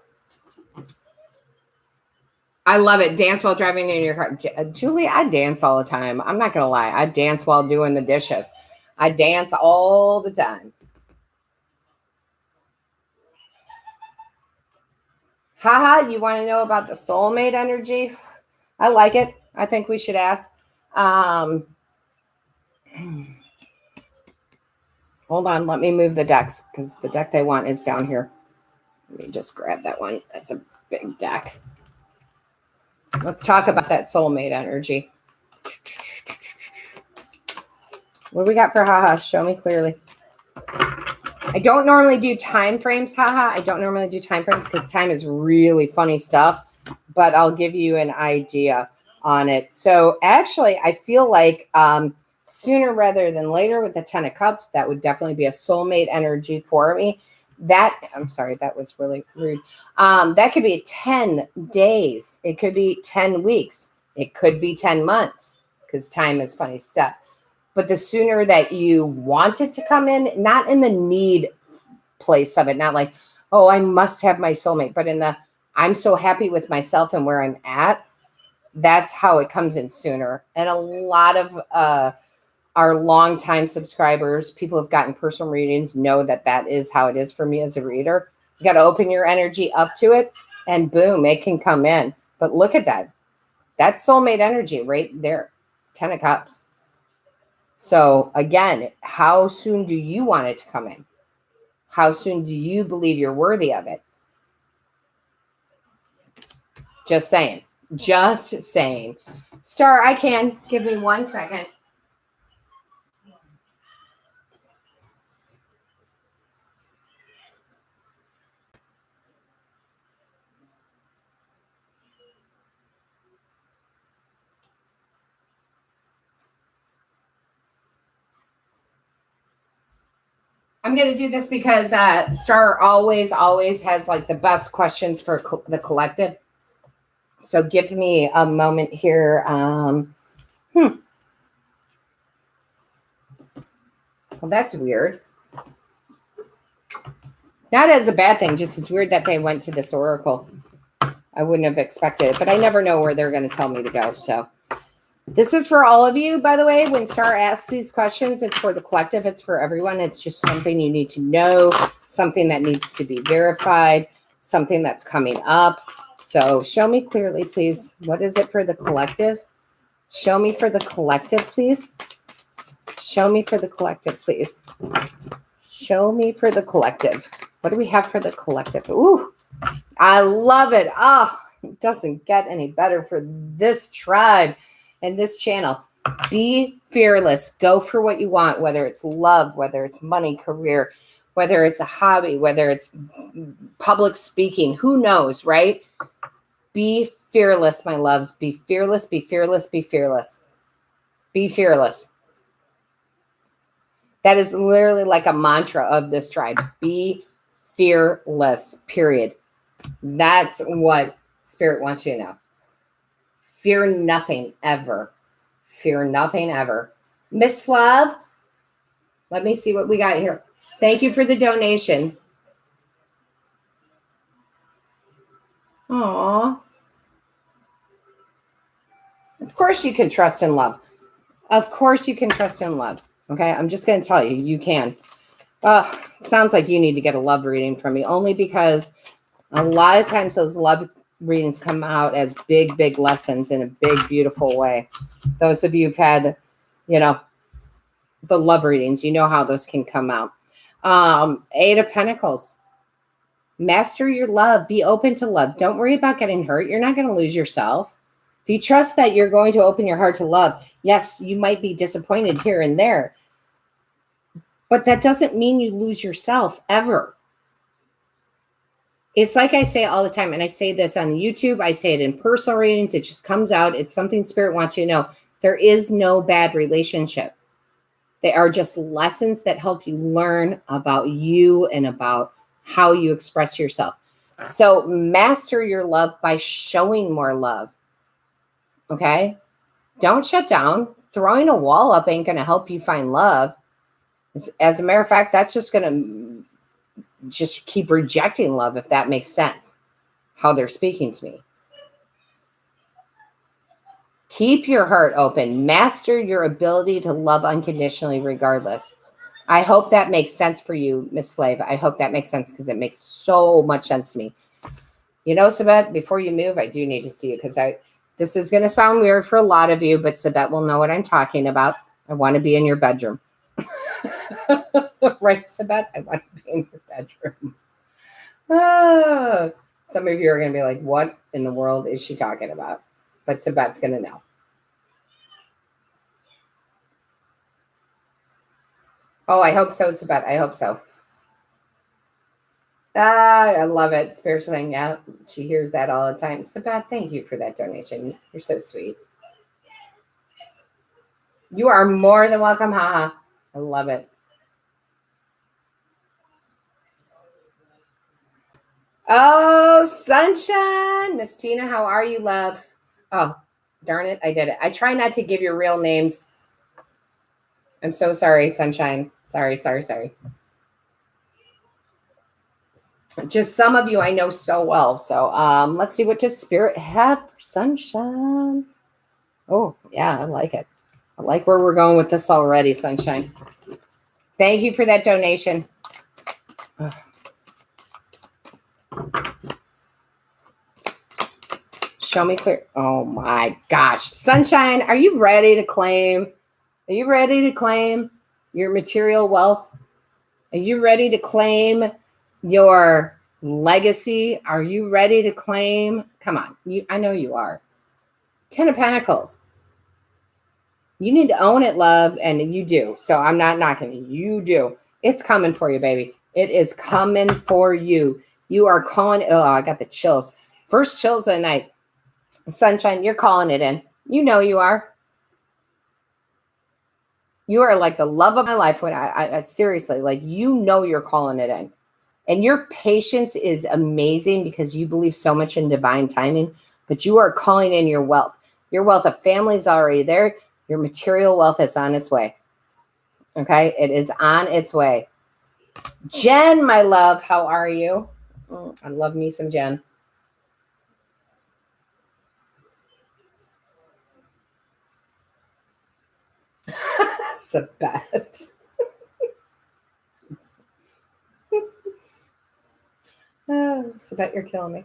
I love it. Dance while driving in your car. Julie, I dance all the time. I'm not going to lie. I dance while doing the dishes. I dance all the time. Haha, you want to know about the soulmate energy? I like it. I think we should ask. Hold on. Let me move the decks because the deck they want is down here. Let me just grab that one. That's a big deck. Let's talk about that soulmate energy. What do we got for haha? Show me clearly. I don't normally do time frames, haha. I don't normally do time frames because time is really funny stuff, but I'll give you an idea on it. So actually, I feel like sooner rather than later with the 10 of Cups, that would definitely be a soulmate energy for me. I'm sorry, that was really rude. That could be 10 days. It could be 10 weeks. It could be 10 months because time is funny stuff. But the sooner that you want it to come in, not in the need place of it, not like, oh, I must have my soulmate, but in the, I'm so happy with myself and where I'm at, that's how it comes in sooner. And a lot of our longtime subscribers, people who've gotten personal readings, know that that is how it is for me as a reader. You got to open your energy up to it and boom, it can come in. But look at that. That's soulmate energy right there. 10 of Cups. So again, how soon do you want it to come in? How soon do you believe you're worthy of it? Just saying. Just saying. Star, I can. Give me 1 second. I'm going to do this because Star always has like the best questions for the collective. So give me a moment here. Well, that's weird. Not as a bad thing, just it's weird that they went to this oracle. I wouldn't have expected it, but I never know where they're going to tell me to go. So this is for all of you, by the way. When Star asks these questions, it's for the collective. It's for everyone. It's just something you need to know, something that needs to be verified, something that's coming up. So show me clearly, please. What is it for the collective? Show me for the collective, please. Show me for the collective, please. Show me for the collective. What do we have for the collective? Ooh, I love it. Oh, it doesn't get any better for this tribe and this channel. Be fearless. Go for what you want, whether it's love, whether it's money, career, whether it's a hobby, whether it's public speaking. Who knows, right? Be fearless, my loves. Be fearless, be fearless, be fearless. Be fearless. That is literally like a mantra of this tribe. Be fearless, period. That's what Spirit wants you to know. Fear nothing ever. Fear nothing ever. Miss Flav, let me see what we got here. Thank you for the donation. Aww. Of course you can trust in love. Of course you can trust in love. Okay, I'm just going to tell you, you can. It sounds like you need to get a love reading from me, only because a lot of times those love readings come out as big, big lessons in a big, beautiful way. Those of you who've had, the love readings, you know how those can come out. 8 of Pentacles. Master your love. Be open to love. Don't worry about getting hurt. You're not going to lose yourself. If you trust that you're going to open your heart to love, yes, you might be disappointed here and there, but that doesn't mean you lose yourself ever. It's like I say all the time, and I say this on YouTube, I say it in personal readings, it just comes out. It's something Spirit wants you to know. There is no bad relationship. They are just lessons that help you learn about you and about how you express yourself. So master your love by showing more love. Okay? Don't shut down. Throwing a wall up ain't going to help you find love. As a matter of fact, that's just going to just keep rejecting love, if that makes sense, how they're speaking to me. Keep your heart open. Master your ability to love unconditionally regardless. I hope that makes sense for you, Miss Flav. I hope that makes sense because it makes so much sense to me. You know, Sabette, before you move, I do need to see you because this is going to sound weird for a lot of you, but Sabette will know what I'm talking about. I want to be in your bedroom. Right, Sabette? I want to be in your bedroom. Some of you are going to be like, what in the world is she talking about? But Sabette's going to know. Oh, I hope so, Sabette. I hope so. I love it. Spiritual thing. Yeah, she hears that all the time. Sabette, thank you for that donation. You're so sweet. You are more than welcome, haha. I love it. Oh, sunshine. Miss Tina, how are you, love? Oh, darn it. I did it. I try not to give your real names. I'm so sorry, sunshine. Sorry. Just some of you I know so well. So let's see, what does Spirit have for sunshine? Oh, yeah, I like it. I like where we're going with this already, sunshine. Thank you for that donation. Ugh. Show me clear. Oh my gosh. Sunshine, are you ready to claim? Are you ready to claim your material wealth? Are you ready to claim your legacy? Are you ready to claim? Come on. I know you are. 10 of Pentacles. You need to own it, love, and you do. So I'm not knocking you. You do. It's coming for you, baby. It is coming for you. You are calling. Oh, I got the chills. First chills of the night. Sunshine, you're calling it in. You know you are. You are like the love of my life. When I seriously, like, you know you're calling it in. And your patience is amazing because you believe so much in divine timing, but you are calling in your wealth. Your wealth of family is already there. Your material wealth is on its way. Okay? It is on its way. Jen, my love, how are you? I love me some Jen. Sabette. Oh, Sabette, you're killing me.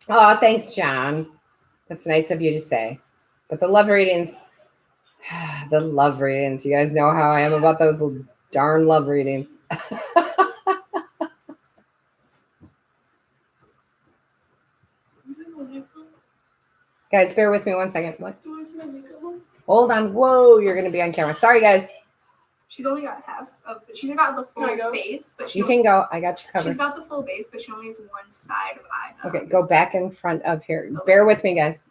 Oh, thanks, John. That's nice of you to say. But the love readings, you guys know how I am about those darn love readings. Guys, bear with me 1 second. What? Hold on. Whoa, you're going to be on camera. Sorry, guys. She's only got half of it. She's got the full base, but you can go. I got you covered. She's got the full base, but she only has one side of eye. Okay, go back in front of here. Okay. Bear with me, guys.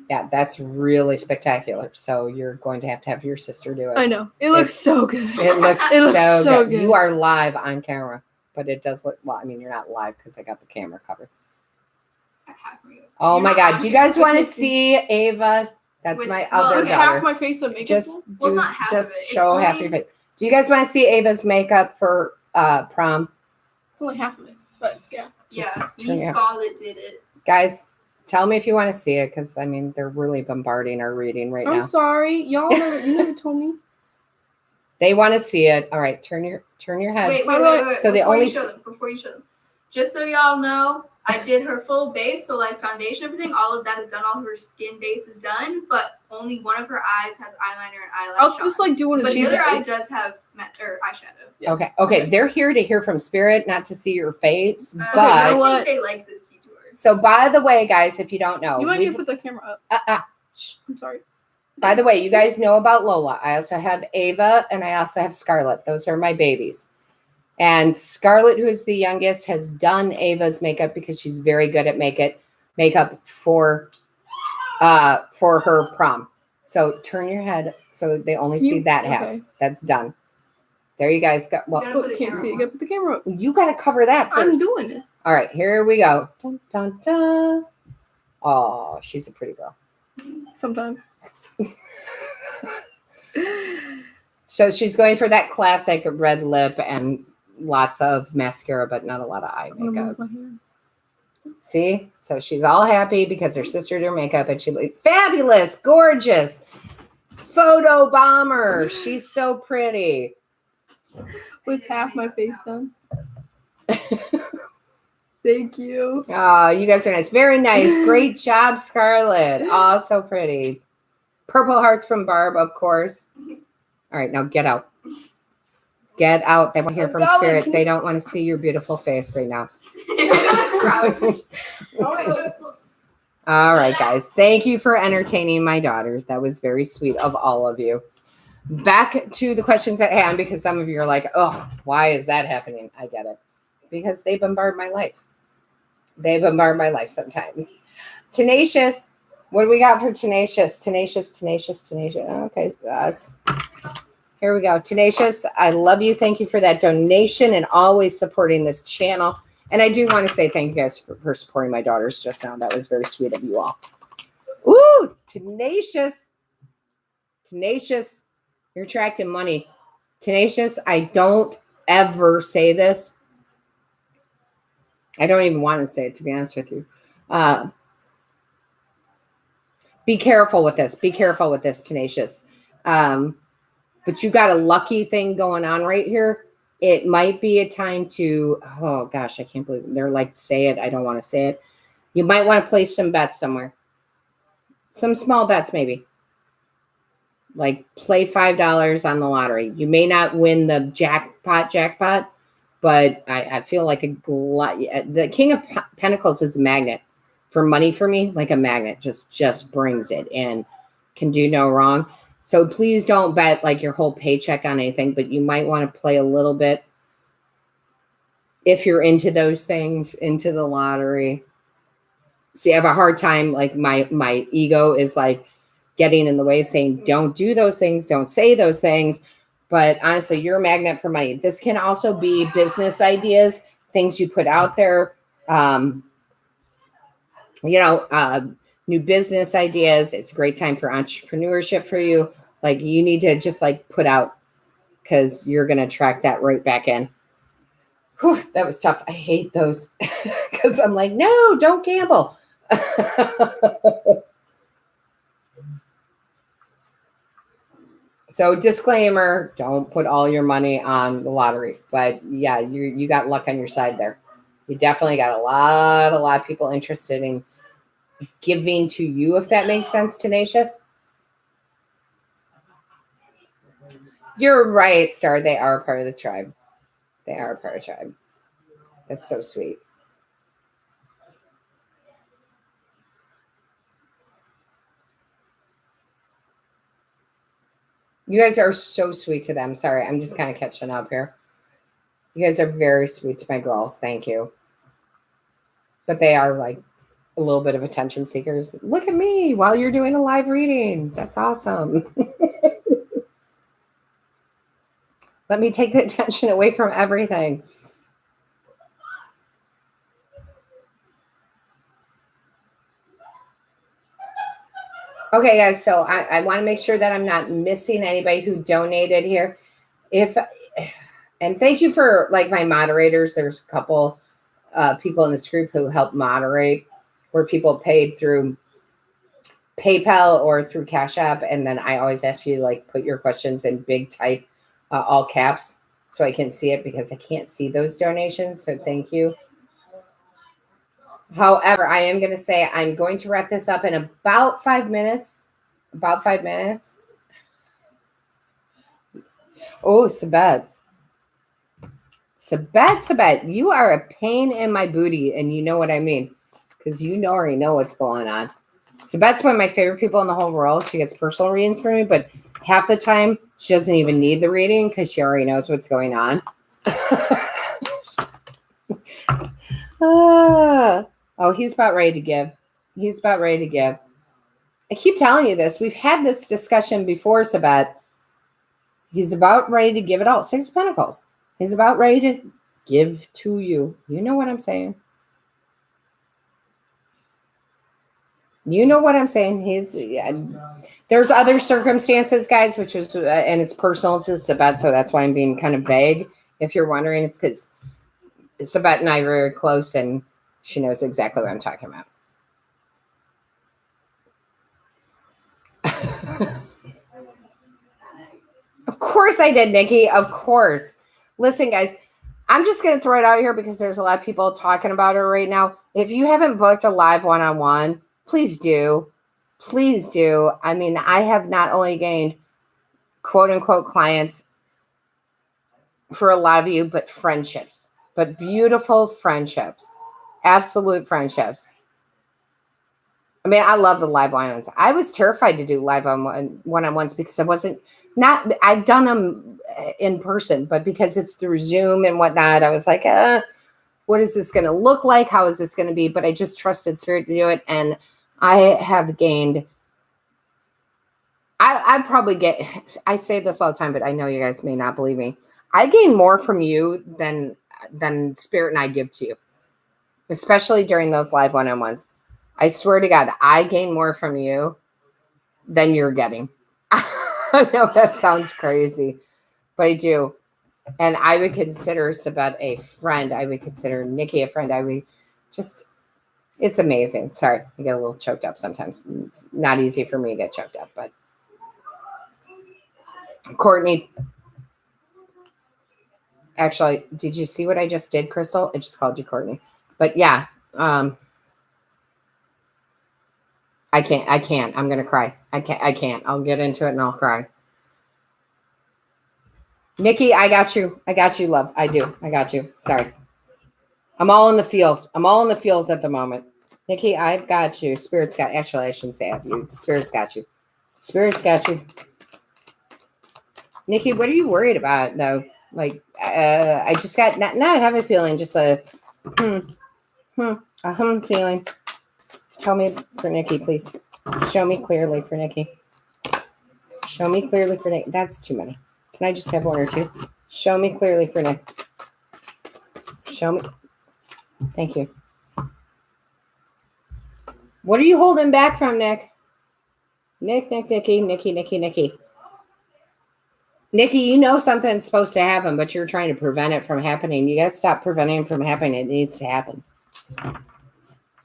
Yeah, that's really spectacular. So you're going to have your sister do it. I know. It looks so good. It looks so good. You are live on camera, but it does look, well, I mean, you're not live because I got the camera covered. Oh my God. Do you guys want to see Ava? That's my other daughter. Half my face of makeup. Just show half your face. Do you guys want to see Ava's makeup for prom? It's only half of it, but yeah. Yeah, me Scarlett did it. Guys, tell me if you want to see it, because I mean they're really bombarding our reading right now. I'm sorry, y'all. You never told me. They want to see it. All right, turn your head. Wait. So before you show them, just so y'all know, I did her full base, so like foundation, everything, all of that is done. All her skin base is done, but only one of her eyes has eyeliner and eyelash. I'll just like do one of these. But the other eye does have eyeshadow. Yes. Okay. They're here to hear from Spirit, not to see your face. But I think they like this detour. So, by the way, guys, if you don't know, you might need to put the camera up. I'm sorry. By the way, you guys know about Lola. I also have Ava and I also have Scarlett. Those are my babies. And Scarlett, who is the youngest, has done Ava's makeup because she's very good at makeup for her prom. So turn your head so they only see that half. Okay. That's done. There you guys go. Well, You gotta put the Can't camera see it. on. Gotta put the camera up. you got to cover that first. I'm doing it. All right, here we go. Dun, dun, dun. Oh, she's a pretty girl. Sometimes. So she's going for that classic red lip and lots of mascara, but not a lot of eye I'm gonna makeup. move my hand. See? So she's all happy because her sister did her makeup and she looked fabulous, gorgeous, photo bomber. She's so pretty. With half my face done. Thank you. Oh, you guys are nice. Very nice. Great job, Scarlett. Oh, so pretty. Purple hearts from Barb, of course. All right, now get out. Get out. They want to hear from Going. Spirit. They don't want to see your beautiful face right now. All right, guys. Thank you for entertaining my daughters. That was very sweet of all of you. Back to the questions at hand, because some of you are like, oh, why is that happening? I get it. Because they bombard my life. They bombard my life sometimes. Tenacious. What do we got for Tenacious? Tenacious. Okay, guys. Here we go. Tenacious, I love you. Thank you for that donation and always supporting this channel. And I do want to say thank you guys for supporting my daughters just now. That was very sweet of you all. Ooh, Tenacious. Tenacious. You're attracting money. Tenacious, I don't ever say this. I don't even want to say it, to be honest with you. Be careful with this. Be careful with this, Tenacious. But you got a lucky thing going on right here. It might be a time to, oh gosh, I can't believe it. They're like, say it. I don't want to say it. You might want to place some bets somewhere. Some small bets, maybe. Like play $5 on the lottery. You may not win the jackpot, but I feel like the King of Pentacles is a magnet for money for me, like a magnet, just brings it in, can do no wrong. So please don't bet like your whole paycheck on anything, but you might want to play a little bit if you're into those things, into the lottery. See, I have a hard time, like my ego is like getting in the way, saying don't do those things, don't say those things. But honestly, you're a magnet for money. This can also be business ideas, things you put out there, new business ideas. It's a great time for entrepreneurship for you. Like you need to just like put out, because you're going to attract that right back in. Whew, that was tough. I hate those because I'm like, no, don't gamble. So disclaimer, don't put all your money on the lottery. But yeah, you got luck on your side there. You definitely got a lot of people interested in giving to you, if that makes sense, Tenacious. You're right, Star. They are a part of the tribe. They are a part of the tribe. That's so sweet. You guys are so sweet to them. Sorry, I'm just kind of catching up here. You guys are very sweet to my girls. Thank you. But they are like a little bit of attention seekers. Look at me while you're doing a live reading. That's awesome. Let me take the attention away from everything. Okay, guys, so I want to make sure that I'm not missing anybody who donated here. And thank you for like my moderators. There's a couple people in this group who helped moderate, where people paid through PayPal or through Cash App. And then I always ask you to like put your questions in big type, all caps, so I can see it, because I can't see those donations. So thank you. However, I am going to say I'm going to wrap this up in about 5 minutes. About 5 minutes. Oh, Sabet, you are a pain in my booty, and you know what I mean, because you already know what's going on. Sabet's one of my favorite people in the whole world. She gets personal readings for me, but half the time she doesn't even need the reading because she already knows what's going on. Oh, he's about ready to give. I keep telling you this. We've had this discussion before, Sabette. He's about ready to give it all. 6 of Pentacles. He's about ready to give to you. You know what I'm saying? You know what I'm saying? There's other circumstances, guys, which is, and it's personal to Sabette, so that's why I'm being kind of vague. If you're wondering, it's because Sabette and I are very close, and she knows exactly what I'm talking about. Of course I did, Nikki. Of course. Listen, guys, I'm just going to throw it out here because there's a lot of people talking about her right now. If you haven't booked a live one-on-one, please do. Please do. I mean, I have not only gained quote-unquote clients for a lot of you, but friendships. But beautiful friendships. Absolute friendships. I mean, I love the live one-on-ones. I was terrified to do live one-on-ones because I've done them in person, but because it's through Zoom and whatnot, I was like, what is this going to look like? How is this going to be? But I just trusted Spirit to do it. And I have gained, I say this all the time, but I know you guys may not believe me. I gain more from you than Spirit and I give to you, especially during those live one-on-ones. I swear to God, I gain more from you than you're getting. I know that sounds crazy, but I do. And I would consider Sabette a friend. I would consider Nikki a friend. It's amazing. Sorry, I get a little choked up sometimes. It's not easy for me to get choked up, but Courtney, actually, did you see what I just did, Crystal? I just called you Courtney. But yeah, I can't. I'm going to cry. I can't. I'll get into it and I'll cry. Nikki, I got you. I got you, love. I do. I got you. Sorry. I'm all in the fields. At the moment. Nikki, I've got you. Spirit's got, actually, I shouldn't say have you. Spirit's got you. Spirit's got you. Nikki, what are you worried about, though? Like, I just got, not have a feeling, just a feeling. Tell me for Nikki, please. Show me clearly for Nikki. Show me clearly for Nikki. That's too many. Can I just have one or two? Show me clearly for Nick. Show me. Thank you. What are you holding back from, Nick? Nikki. Nikki, you know something's supposed to happen, but you're trying to prevent it from happening. You got to stop preventing it from happening. It needs to happen.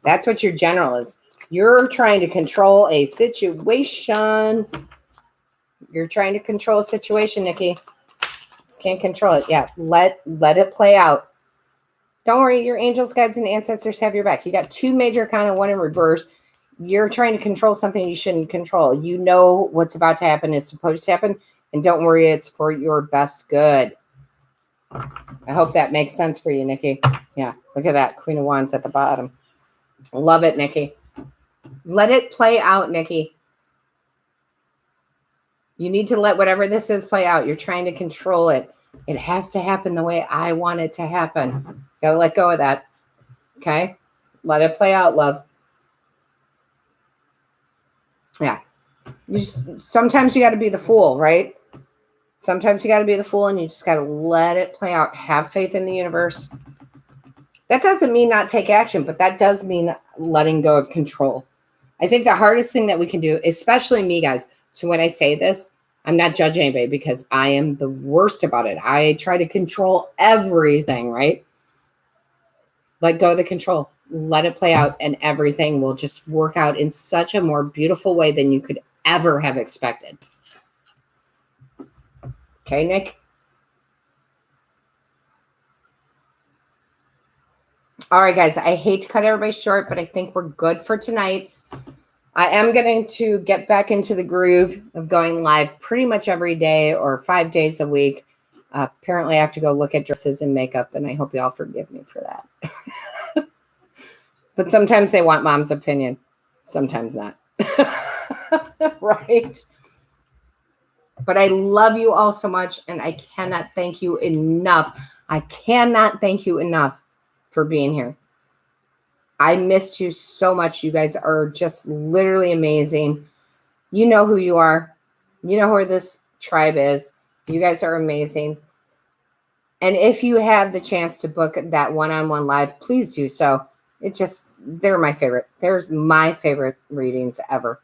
That's what your general is. You're trying to control a situation. You're trying to control a situation, Nikki. Can't control it. Yeah, let it play out. Don't worry, your angels, guides, and ancestors have your back. You got 2 major arcana, 1 in reverse. You're trying to control something you shouldn't control. You know what's about to happen is supposed to happen, and don't worry, it's for your best good. I hope that makes sense for you, Nikki. Yeah, look at that. Queen of Wands at the bottom. Love it, Nikki. Let it play out, Nikki. You need to let whatever this is play out. You're trying to control it. It has to happen the way I want it to happen. Got to let go of that. Okay? Let it play out, love. Yeah. Sometimes you got to be the fool, right? Sometimes you got to be the fool and you just got to let it play out. Have faith in the universe. That doesn't mean not take action, but that does mean letting go of control. I think the hardest thing that we can do, especially me, guys, so when I say this, I'm not judging anybody because I am the worst about it. I try to control everything, right? Let go of the control. Let it play out and everything will just work out in such a more beautiful way than you could ever have expected. Okay, Nick? All right, guys, I hate to cut everybody short, but I think we're good for tonight. I am going to get back into the groove of going live pretty much every day or 5 days a week. Apparently, I have to go look at dresses and makeup, and I hope you all forgive me for that. But sometimes they want mom's opinion. Sometimes not. Right? But I love you all so much, and I cannot thank you enough. I cannot thank you enough for being here. I missed you so much. You guys are just literally amazing. You know who you are. You know where this tribe is. You guys are amazing. And if you have the chance to book that one-on-one live, please do so. They're my favorite. There's my favorite readings ever.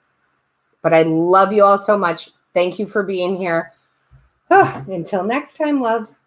But I love you all so much. Thank you for being here. Until next time, loves.